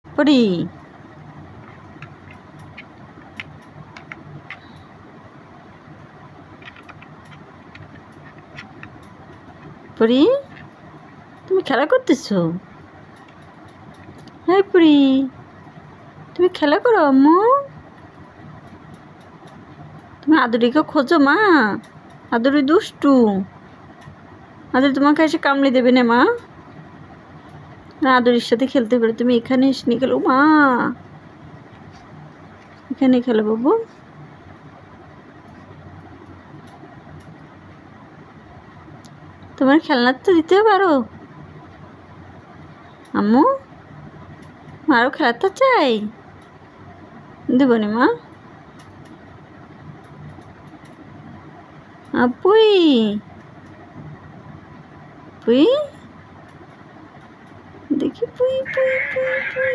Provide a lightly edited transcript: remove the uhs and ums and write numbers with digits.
পরি পরি তুমি খেলা করতেছো? হ্যাঁ পরি, তুমি খেলা করো আম্মু? তুমি আদুরিকে খোঁজো মা? আদুরি দুষ্টু, আদুরি তোমাকে এসে কামড়ে দেবে না মা? না, আদুরির সাথে খেলতে পারে, তুমি এখানে এসে নিয়ে খেলো মা। এখানে খেলো বাবু। তোমার খেলনা তো দিতে পারো আম্মু? আরও খেলার তো চাই, দেবো নি মা? পুই পুই দেখি পুই পুই পুই পুই